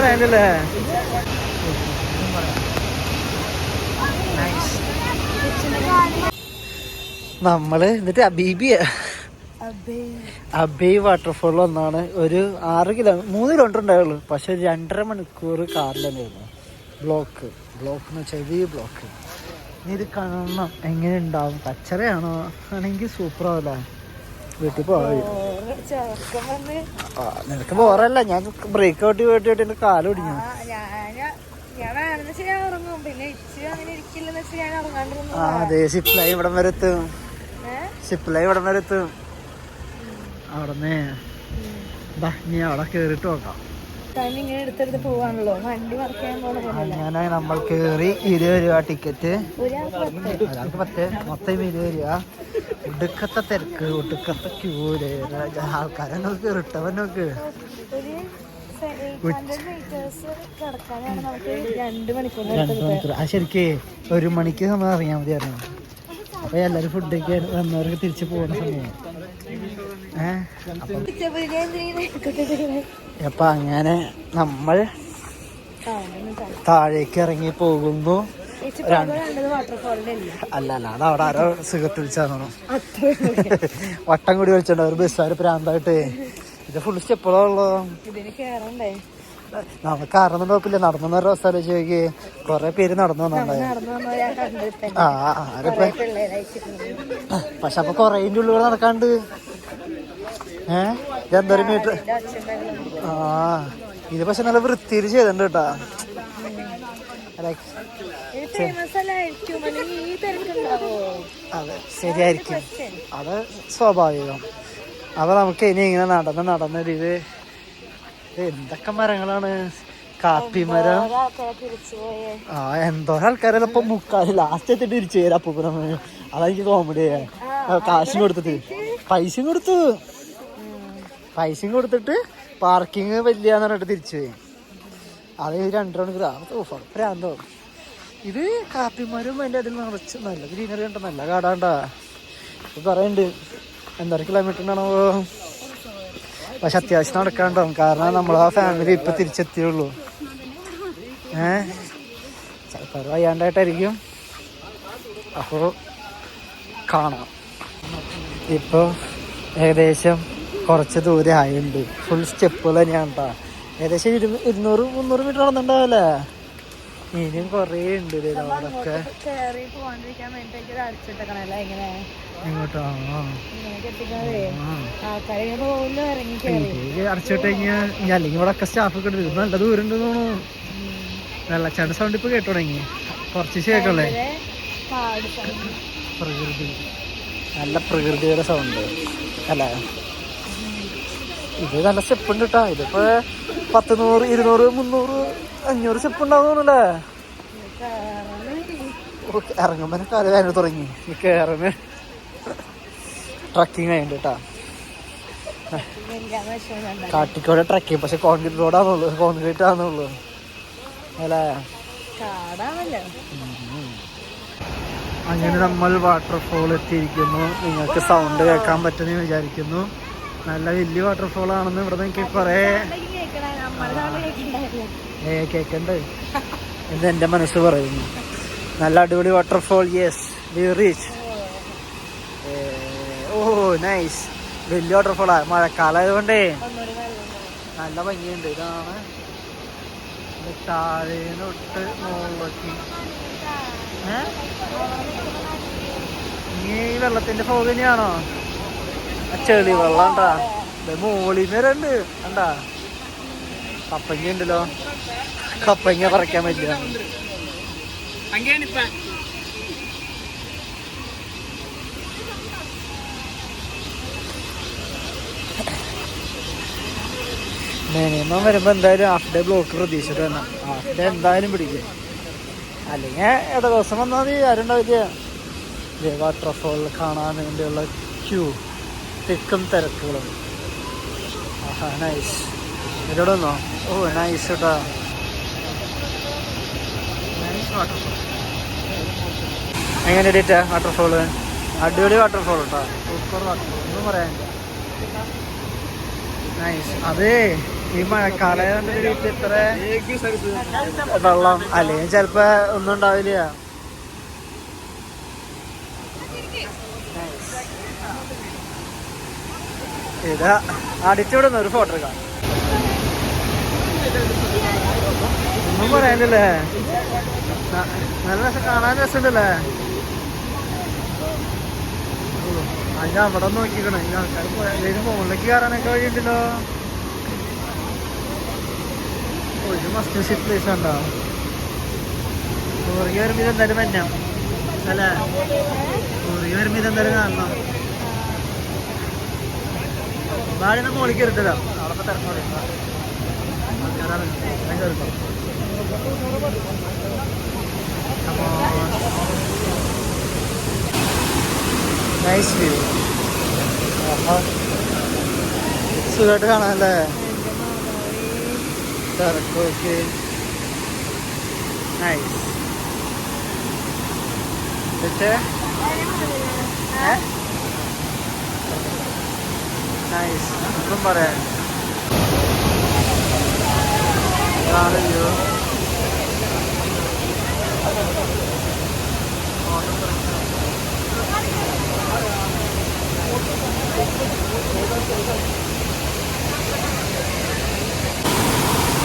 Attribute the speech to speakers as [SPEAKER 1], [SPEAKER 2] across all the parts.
[SPEAKER 1] പറയാനല്ലേ. നമ്മള് എന്നിട്ട് അബേ വാട്ടർഫോൾ ഒന്നാണ്. ഒരു 3 കിലോമീറ്റർ ഉണ്ടായുള്ളൂ. പക്ഷെ 2.5 മണിക്കൂർ കാറിൽ തന്നെയായിരുന്നു. ബ്ലോക്ക് എന്ന് വെച്ചാൽ വലിയ ബ്ലോക്ക്. ഇനി ഇത് കാണണം എങ്ങനെ ഉണ്ടാവും. കച്ചറയാണോ ആണെങ്കിൽ സൂപ്പർ ആവില്ല. വീട്ടിൽ പോയി നിനക്ക് ബോറല്ല. ഞാൻ ബ്രേക്ക് ഔട്ട് പോയിട്ട് എന്റെ കാല് ഒടിഞ്ഞു. അതെ സിപ്ലൈ ഇവിടം വരെ എത്തും. അവിടന്ന് നീ അവിടെ കേറിട്ട് നോക്കാം. അങ്ങനെ നമ്മൾ കേറി 20 രൂപ ടിക്കറ്റ്, ഒരാൾക്ക് 10, മൊത്തം 20 രൂപ. ഒടുക്കത്തെ തിരക്ക്, ഒടുക്കത്തെ ക്യൂര്, ആൾക്കാരെ നോക്ക്, റിട്ടവൻ നോക്ക്. ശരിക്ക് 1 മണിക്ക് നമ്മൾ അറിയാൻ മതിയായിരുന്നു. അപ്പൊ എല്ലാരും ഫുഡൊക്കെ വന്നവർക്ക് തിരിച്ചു പോകുന്ന സമയം. അപ്പൊ അങ്ങനെ നമ്മൾ താഴേക്ക് ഇറങ്ങി പോകുന്നു. അല്ല അതവിടെ ആരോ സുഖത്ത് വിളിച്ചാന്നോ വട്ടം കൂടി വിളിച്ചോണ്ട് ഒരു ബസ്സുകാര് പ്രാന്തായിട്ട്. ഇത് ഫുൾ സ്റ്റെപ്പുകളുള്ളൂ. നമുക്ക് അറിഞ്ഞ കുഴപ്പമില്ല. നടന്നു സ്ഥലം ചോദിക്ക്. കൊറേ പേര് നടന്നു വന്നുണ്ടായി. പക്ഷെ അപ്പൊ കൊറേന്റെ ഉള്ളിൽ നടക്കാണ്ട്. ഇതെന്തൊരു മീറ്റർ. ഇത് പക്ഷെ നല്ല വൃത്തിയിൽ ചെയ്തിട്ടുണ്ട് കേട്ടാ. അതെ ശരിയായിരിക്കും. അത് സ്വാഭാവികം. അപ്പൊ നമുക്ക് ഇനി ഇങ്ങനെ നടന്നൊരിത്. എന്തൊക്കെ മരങ്ങളാണ്. കാപ്പിമരം. എന്തോരം ആൾക്കാരെല്ലാം ഇപ്പൊ മുക്കാല് ലാസ്റ്റ് എത്തിട്ട് തിരിച്ചു തരാം. അപ്പൂപ്പുറം അതെനിക്ക് കോമഡി. കാശും കൊടുത്തിട്ട് പൈസയും കൊടുത്തിട്ട് പാർക്കിങ് വലിയാന്ന് പറഞ്ഞിട്ട് തിരിച്ചു പോയി. അത് 2 മണിക്കൂർ പ്രാന്തോ. ഇത് കാപ്പിമരം അതിൻ്റെ അതിൽ നിറച്ച് നല്ല ഗ്രീനറി ഉണ്ട്. നല്ല കാടാണ്ടാ. ഇപ്പൊ പറയുന്നുണ്ട് എന്തോരം കിലോമീറ്ററിനാണോ. പക്ഷെ അത്യാവശ്യം നടക്കാണ്ടാവും. കാരണം നമ്മളാ ഫാമിലി ഇപ്പൊ തിരിച്ചെത്തിയുള്ളൂ. ചിലപ്പോ വയ്യാണ്ടായിട്ടായിരിക്കും. അപ്പോ കാണാം. ഇപ്പൊ ഏകദേശം കുറച്ച് ദൂരം ആയിട്ടുണ്ട്. ഫുൾ സ്റ്റെപ്പുകൾ തന്നെയാണ് കേട്ടോ. ഏകദേശം 200-300 മീറ്റർ നടന്നുണ്ടാവല്ലേ. ഇനിയും കൊറേ ഉണ്ട് അവിടൊക്കെ. എങ്ങോട്ടാ അടച്ചിട്ട് കഴിഞ്ഞാൽ അല്ലെങ്കിൽ ഇവിടെ ഒക്കെ സ്റ്റാഫൊക്കെ ഉണ്ട്. നല്ല ദൂരം ഉണ്ട് തോന്നുന്നു. വെള്ളച്ചാട്ട സൗണ്ട് ഇപ്പൊ കേട്ടു തുടങ്ങി. കുറച്ച് കേക്കല്ലേ. പ്രകൃതി, നല്ല പ്രകൃതിയുടെ സൗണ്ട് അല്ലേ. ഇത് നല്ല സ്റ്റെപ്പ് ഉണ്ട് കേട്ടാ. ഇതിപ്പോ 10, 100, 200, 300, 500 സ്റ്റെപ്പ് ഉണ്ടാവുന്നല്ലേ. ഇറങ്ങുമ്പോ കാല് വേന തുടങ്ങി. കയറുമ്പോ ട്രക്കിങ് ആയിട്ട് കേട്ടാ. കാട്ടിക്കോടെ ട്രക്കിങ്. പക്ഷെ കോൺക്രീറ്റ് റോഡാന്നുള്ളൂ. കോൺക്രീറ്റ് ആണെന്നുള്ളൂ അല്ലേ. അങ്ങനെ നമ്മൾ വാട്ടർഫോൾ എത്തിയിരിക്കുന്നു. നിങ്ങൾക്ക് സൗണ്ട് കേൾക്കാൻ പറ്റുമെന്ന് വിചാരിക്കുന്നു. നല്ല വലിയ വാട്ടർഫോൾ ആണെന്ന് ഇവിടെ എനിക്ക് കൊറേ കേക്കണ്ട് എന്ന് എന്റെ മനസ്സ് പറയുന്നു. നല്ല അടിപൊളി waterfall. Yes we reach. Oh nice. വലിയ വാട്ടർഫോളാ. മഴക്കാലമായതുകൊണ്ടേ നല്ല ഭംഗിയുണ്ട്. ഇതാണ് താഴേന്നൊട്ട് മുകളിലേക്ക്. ഈ വെള്ളത്തിന്റെ ഫോഗ് തന്നെയാണോ? ചെളി വെള്ളം ഉണ്ടാ. മോളിമേരുണ്ട് കണ്ടാ. കപ്പങ്ങ ഉണ്ടല്ലോ. കപ്പങ്ങ പറിക്കാൻ പറ്റില്ല. മിനിമം വരുമ്പോ എന്തായാലും ഹാഫ് ഡേ ബ്ലോക്ക് പ്രതീക്ഷിച്ചിട്ട് തന്നെ. ഹാഫ് ഡേ എന്തായാലും പിടിക്കും. അല്ലെങ്കിൽ ഇട ദിവസം വന്നാൽ മതി. ആരും ഉണ്ടാവില്ല. വാട്ടർഫോൾ കാണാൻ വേണ്ടിയുള്ള ക്യൂ, തിക്കും തിരക്കുകളും. ആഹാ നൈസ്. ഇവിടെ വന്നോ? ഓ നൈസ് കേട്ടോ. Nice waterfall. എങ്ങനെ ഇടീറ്റാ വാട്ടർഫോള്? അടിപൊളി വാട്ടർഫോൾ കേട്ടോ. Super waterfall. ഒന്നും പറയാനില്ല. നൈസ്. അതേ ഈ മഴക്കാലം വീട്ടിൽ ഇത്ര വെള്ളം അല്ലെങ്കിൽ ചിലപ്പോ ഒന്നും ഉണ്ടാവില്ല. ഇത് അടിച്ചുവിടുന്ന ഒരു ഫോട്ടോ എടുക്കാം. ഒന്നും പറയാനില്ലേ, നല്ല രസം, കാണാൻ രസമുണ്ടല്ലേ. അതിന് അവിടെ നോക്കിക്കണേ, ഈ ആൾക്കാർ പോയാൽ മുകളിലേക്ക് കയറാനൊക്കെ വഴിയുണ്ടല്ലോ. ഒരു മസ്റ്റ് വിസിറ്റ് പ്ലേസ് ഉണ്ടോ? പുറകെ വരുമ്പോൾ ഇതെന്തായാലും മഞ്ഞാം അല്ലേ, പുറകെ വരുമ്പോൾ ഇതെന്തായാലും കാണണം. ബാലിനെ മുകളിൽ കയറിട്ടല്ലോ, അവിടെ തിരക്ക് പറയും ആൾക്കാരാണ് കയറിട്ടോ. നൈസ് വ്യൂ, സുഖമായിട്ട് കാണാനല്ലേ. തിരക്കൊക്കെ നൈസ്. നൈസ്, ഒന്നും പറയാൻ. വ്യൂ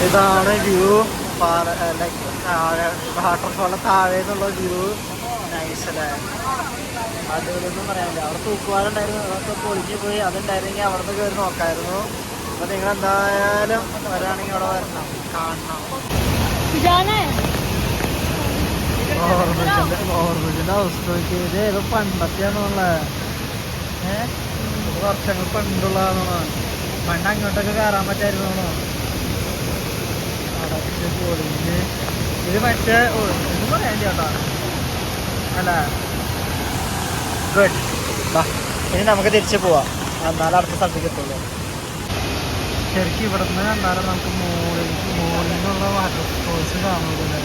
[SPEAKER 1] ഇതാണ് വ്യൂ, വാട്ടർഫോളിന് താഴെ നിന്നുള്ള വ്യൂ. നൈസ് അല്ലേ, അതുപോലൊന്നും പറയാനില്ല. അവിടെ തൂക്കുവാറുണ്ടായിരുന്നു, അതൊക്കെ പൊളിഞ്ഞു പോയി. അതുണ്ടായിരുന്നെങ്കിൽ അവിടെ നിന്ന് കയറി നോക്കായിരുന്നു. അപ്പൊ നിങ്ങൾ എന്തായാലും വരാണെങ്കിൽ അവിടെ വരണം, കാണണം. ഓർമ്മിച്ചിന്റെ അവസ്ഥ നോക്കിയത് ഏതോ പണ്ടത്തെയാണെന്നുള്ള, വർഷങ്ങൾ പണ്ടുള്ളതാണെന്നോ, പണ്ട് അങ്ങോട്ടൊക്കെ കയറാൻ പറ്റായിരുന്നു. അടച്ച് പൊളിഞ്ഞ് ഇത് മറ്റേ ഒന്നും പറയാൻ ചേട്ടാ അല്ല. ഗുഡ്, ഇനി നമുക്ക് തിരിച്ചു പോവാം, എന്നാലും അടുത്ത സ്ഥലത്തേക്ക് എത്തുള്ളൂ. ശരിക്കും ഇവിടെ നിന്ന് കണ്ടാലും നമുക്ക് മോളിൽ നിന്നുള്ള വാട്ടർഫോൾസ് കാണുന്നില്ല.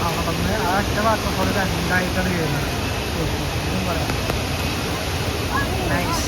[SPEAKER 1] അവിടെ നിന്ന് ആ ഒറ്റ വാട്ടർഫോൾ രണ്ടായിട്ടാണ് വരുന്നത്. ഒന്നും പറയാം. നൈസ്.